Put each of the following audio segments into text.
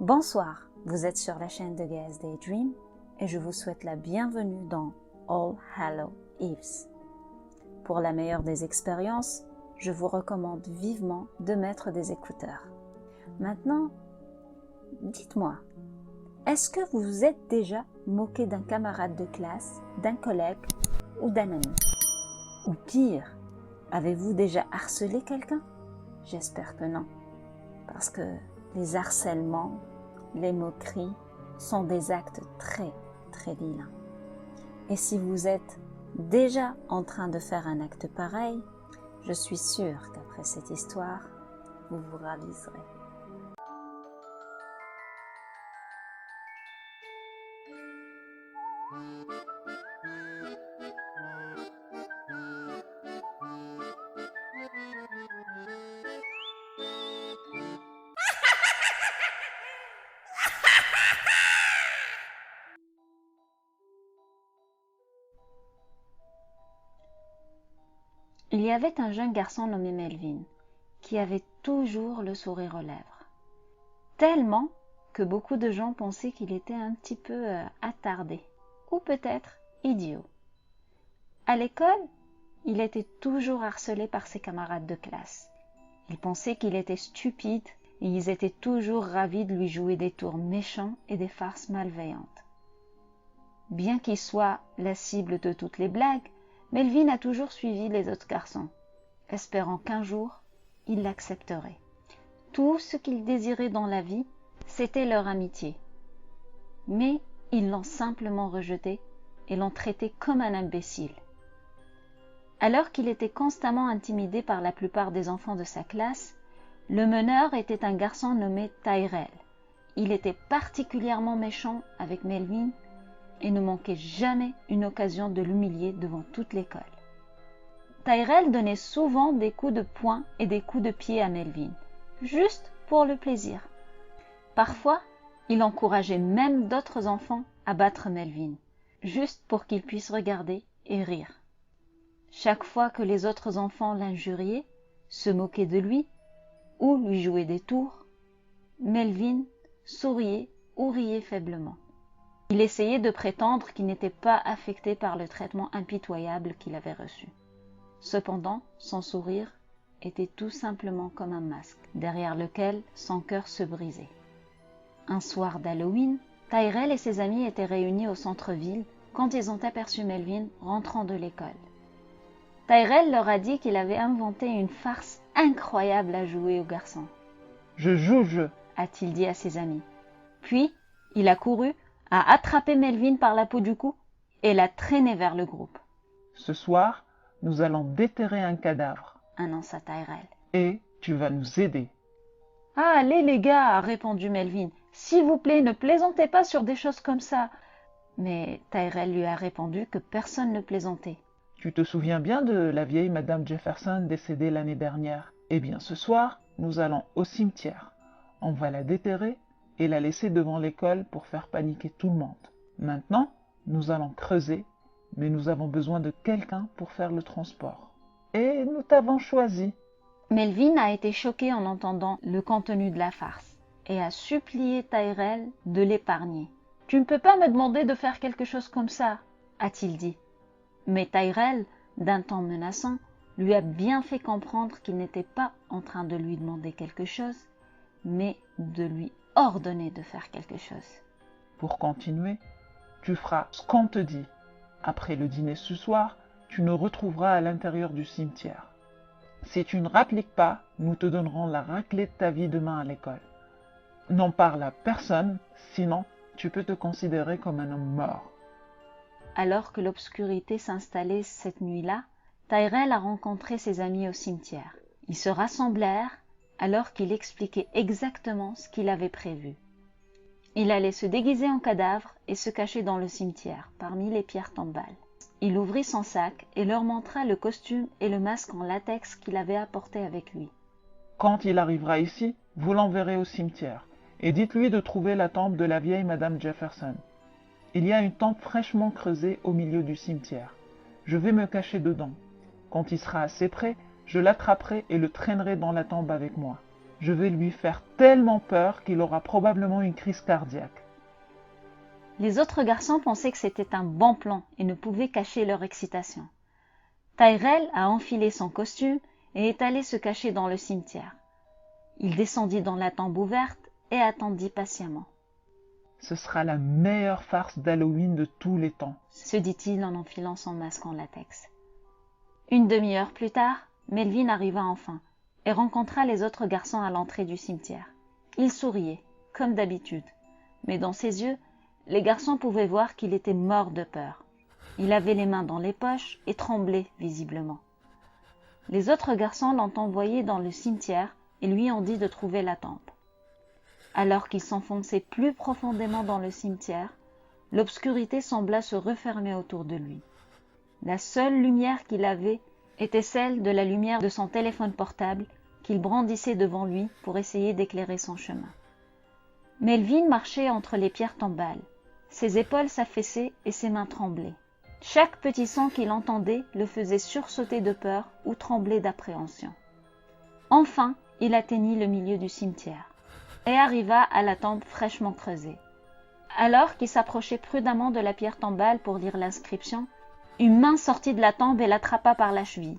Bonsoir, vous êtes sur la chaîne de Gaya's Daydream et je vous souhaite la bienvenue dans All Hallow Eves. Pour la meilleure des expériences, je vous recommande vivement de mettre des écouteurs. Maintenant, dites-moi, est-ce que vous vous êtes déjà moqué d'un camarade de classe, d'un collègue ou d'un ami? Ou pire, avez-vous déjà harcelé quelqu'un? J'espère que non, parce que les harcèlements, les moqueries sont des actes très, très vilains. Et si vous êtes déjà en train de faire un acte pareil, je suis sûre qu'après cette histoire, vous vous raviserez. Il y avait un jeune garçon nommé Melvin, qui avait toujours le sourire aux lèvres. Tellement que beaucoup de gens pensaient qu'il était un petit peu attardé, ou peut-être idiot. À l'école, il était toujours harcelé par ses camarades de classe. Ils pensaient qu'il était stupide et ils étaient toujours ravis de lui jouer des tours méchants et des farces malveillantes. Bien qu'il soit la cible de toutes les blagues, Melvin a toujours suivi les autres garçons, espérant qu'un jour, il l'accepterait. Tout ce qu'il désirait dans la vie, c'était leur amitié. Mais ils l'ont simplement rejeté et l'ont traité comme un imbécile. Alors qu'il était constamment intimidé par la plupart des enfants de sa classe, le meneur était un garçon nommé Tyrell. Il était particulièrement méchant avec Melvin et ne manquait jamais une occasion de l'humilier devant toute l'école. Tyrell donnait souvent des coups de poing et des coups de pied à Melvin, juste pour le plaisir. Parfois, il encourageait même d'autres enfants à battre Melvin, juste pour qu'il puisse regarder et rire. Chaque fois que les autres enfants l'injuriaient, se moquaient de lui ou lui jouaient des tours, Melvin souriait ou riait faiblement. Il essayait de prétendre qu'il n'était pas affecté par le traitement impitoyable qu'il avait reçu. Cependant, son sourire était tout simplement comme un masque, derrière lequel son cœur se brisait. Un soir d'Halloween, Tyrell et ses amis étaient réunis au centre-ville quand ils ont aperçu Melvin rentrant de l'école. Tyrell leur a dit qu'il avait inventé une farce incroyable à jouer aux garçons. « Je joue le jeu », a-t-il dit à ses amis. Puis, il a couru, a attrapé Melvin par la peau du cou et l'a traîné vers le groupe. « Ce soir, nous allons déterrer un cadavre, » annonça Tyrell. « et tu vas nous aider. » « Ah, allez les gars, a répondu Melvin. S'il vous plaît, ne plaisantez pas sur des choses comme ça. Mais Tyrell lui a répondu que personne ne plaisantait. « Tu te souviens bien de la vieille Madame Jefferson décédée l'année dernière? Eh bien, ce soir, nous allons au cimetière. On va la déterrer et la laisser devant l'école pour faire paniquer tout le monde. Maintenant, nous allons creuser, mais nous avons besoin de quelqu'un pour faire le transport. Et nous t'avons choisi. » Melvin a été choqué en entendant le contenu de la farce et a supplié Tyrell de l'épargner. « Tu ne peux pas me demander de faire quelque chose comme ça, a-t-il dit. Mais Tyrell, d'un ton menaçant, lui a bien fait comprendre qu'il n'était pas en train de lui demander quelque chose, mais de lui ordonner de faire quelque chose. Pour continuer, tu feras ce qu'on te dit. Après le dîner ce soir, tu nous retrouveras à l'intérieur du cimetière. Si tu ne rappliques pas, nous te donnerons la raclée de ta vie demain à l'école. N'en parle à personne, sinon tu peux te considérer comme un homme mort. » Alors que l'obscurité s'installait cette nuit-là, Tyrell a rencontré ses amis au cimetière. Ils se rassemblèrent alors qu'il expliquait exactement ce qu'il avait prévu. Il allait se déguiser en cadavre et se cacher dans le cimetière, parmi les pierres tombales. Il ouvrit son sac et leur montra le costume et le masque en latex qu'il avait apporté avec lui. « Quand il arrivera ici, vous l'enverrez au cimetière et dites-lui de trouver la tombe de la vieille Madame Jefferson. Il y a une tombe fraîchement creusée au milieu du cimetière. Je vais me cacher dedans. Quand il sera assez près, je l'attraperai et le traînerai dans la tombe avec moi. Je vais lui faire tellement peur qu'il aura probablement une crise cardiaque. » Les autres garçons pensaient que c'était un bon plan et ne pouvaient cacher leur excitation. Tyrell a enfilé son costume et est allé se cacher dans le cimetière. Il descendit dans la tombe ouverte et attendit patiemment. « Ce sera la meilleure farce d'Halloween de tous les temps, » se dit-il en enfilant son masque en latex. Une demi-heure plus tard, Melvin arriva enfin et rencontra les autres garçons à l'entrée du cimetière. Il souriait, comme d'habitude, mais dans ses yeux, les garçons pouvaient voir qu'il était mort de peur. Il avait les mains dans les poches et tremblait visiblement. Les autres garçons l'ont envoyé dans le cimetière et lui ont dit de trouver la tombe. Alors qu'il s'enfonçait plus profondément dans le cimetière, l'obscurité sembla se refermer autour de lui. La seule lumière qu'il avait était celle de la lumière de son téléphone portable qu'il brandissait devant lui pour essayer d'éclairer son chemin. Melvin marchait entre les pierres tombales. Ses épaules s'affaissaient et ses mains tremblaient. Chaque petit son qu'il entendait le faisait sursauter de peur ou trembler d'appréhension. Enfin, il atteignit le milieu du cimetière et arriva à la tombe fraîchement creusée. Alors qu'il s'approchait prudemment de la pierre tombale pour lire l'inscription, une main sortit de la tombe et l'attrapa par la cheville.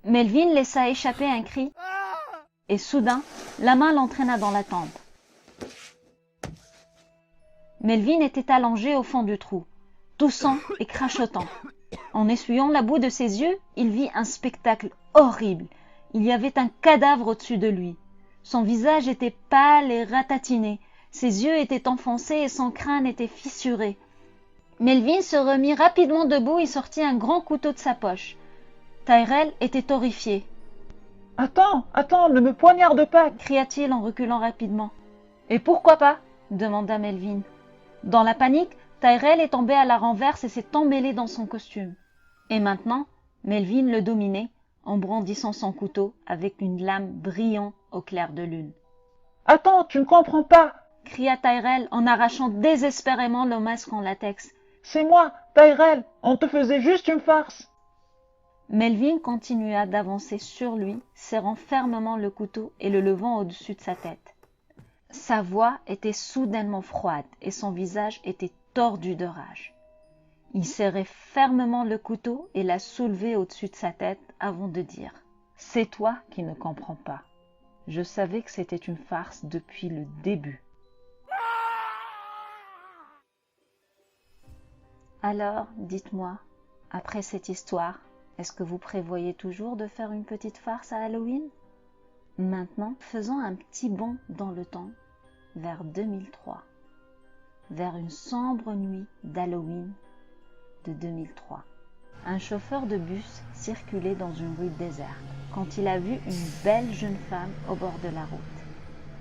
Melvin laissa échapper un cri et soudain, la main l'entraîna dans la tombe. Melvin était allongé au fond du trou, toussant et crachotant. En essuyant la boue de ses yeux, il vit un spectacle horrible. Il y avait un cadavre au-dessus de lui. Son visage était pâle et ratatiné. Ses yeux étaient enfoncés et son crâne était fissuré. Melvin se remit rapidement debout et sortit un grand couteau de sa poche. Tyrell était horrifié. « Attends, ne me poignarde pas » cria-t-il en reculant rapidement. « Et pourquoi pas » demanda Melvin. Dans la panique, Tyrell est tombé à la renverse et s'est emmêlé dans son costume. Et maintenant, Melvin le dominait en brandissant son couteau avec une lame brillant au clair de lune. « Attends, tu ne comprends pas » cria Tyrell en arrachant désespérément le masque en latex. « C'est moi, Tyrell, on te faisait juste une farce » Melvin continua d'avancer sur lui, serrant fermement le couteau et le levant au-dessus de sa tête. Sa voix était soudainement froide et son visage était tordu de rage. Il serrait fermement le couteau et l'a soulevé au-dessus de sa tête avant de dire « C'est toi qui ne comprends pas. Je savais que c'était une farce depuis le début. » Alors, dites-moi, après cette histoire, est-ce que vous prévoyez toujours de faire une petite farce à Halloween ? Maintenant, faisons un petit bond dans le temps, vers 2003, vers une sombre nuit d'Halloween de 2003. Un chauffeur de bus circulait dans une rue déserte quand il a vu une belle jeune femme au bord de la route.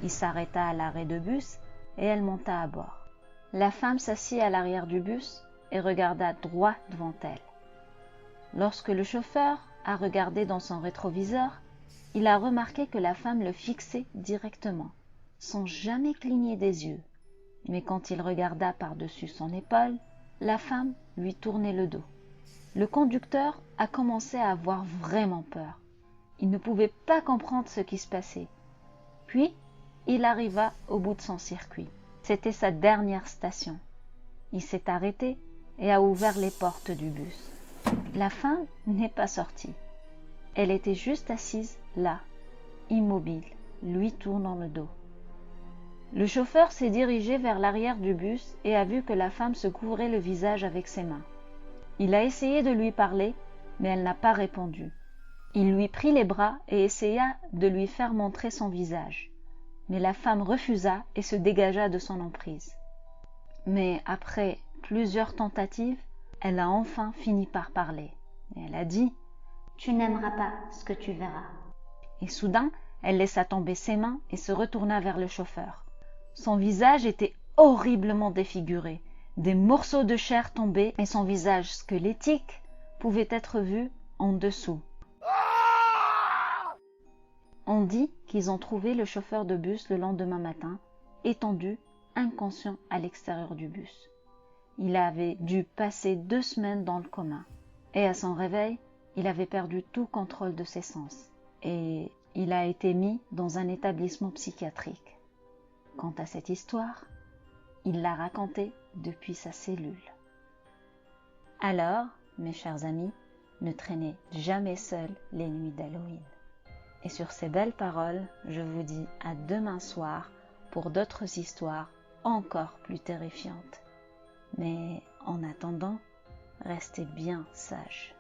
Il s'arrêta à l'arrêt de bus et elle monta à bord. La femme s'assit à l'arrière du bus et regarda droit devant elle. Lorsque le chauffeur a regardé dans son rétroviseur, il a remarqué que la femme le fixait directement, sans jamais cligner des yeux. Mais quand il regarda par-dessus son épaule, la femme lui tournait le dos. Le conducteur a commencé à avoir vraiment peur. Il ne pouvait pas comprendre ce qui se passait. Puis, il arriva au bout de son circuit. C'était sa dernière station. Il s'est arrêté et a ouvert les portes du bus. La femme n'est pas sortie. Elle était juste assise là, immobile, lui tournant le dos. Le chauffeur s'est dirigé vers l'arrière du bus et a vu que la femme se couvrait le visage avec ses mains. Il a essayé de lui parler, mais elle n'a pas répondu. Il lui prit les bras et essaya de lui faire montrer son visage. Mais la femme refusa et se dégagea de son emprise. Mais après plusieurs tentatives, elle a enfin fini par parler. Et elle a dit « Tu n'aimeras pas ce que tu verras ». Et soudain, elle laissa tomber ses mains et se retourna vers le chauffeur. Son visage était horriblement défiguré. Des morceaux de chair tombaient et son visage squelettique pouvait être vu en dessous. On dit qu'ils ont trouvé le chauffeur de bus le lendemain matin, étendu, inconscient à l'extérieur du bus. Il avait dû passer 2 semaines dans le coma. Et à son réveil, il avait perdu tout contrôle de ses sens. Et il a été mis dans un établissement psychiatrique. Quant à cette histoire, il l'a racontée depuis sa cellule. Alors, mes chers amis, ne traînez jamais seuls les nuits d'Halloween. Et sur ces belles paroles, je vous dis à demain soir pour d'autres histoires encore plus terrifiantes. Mais en attendant, restez bien sages.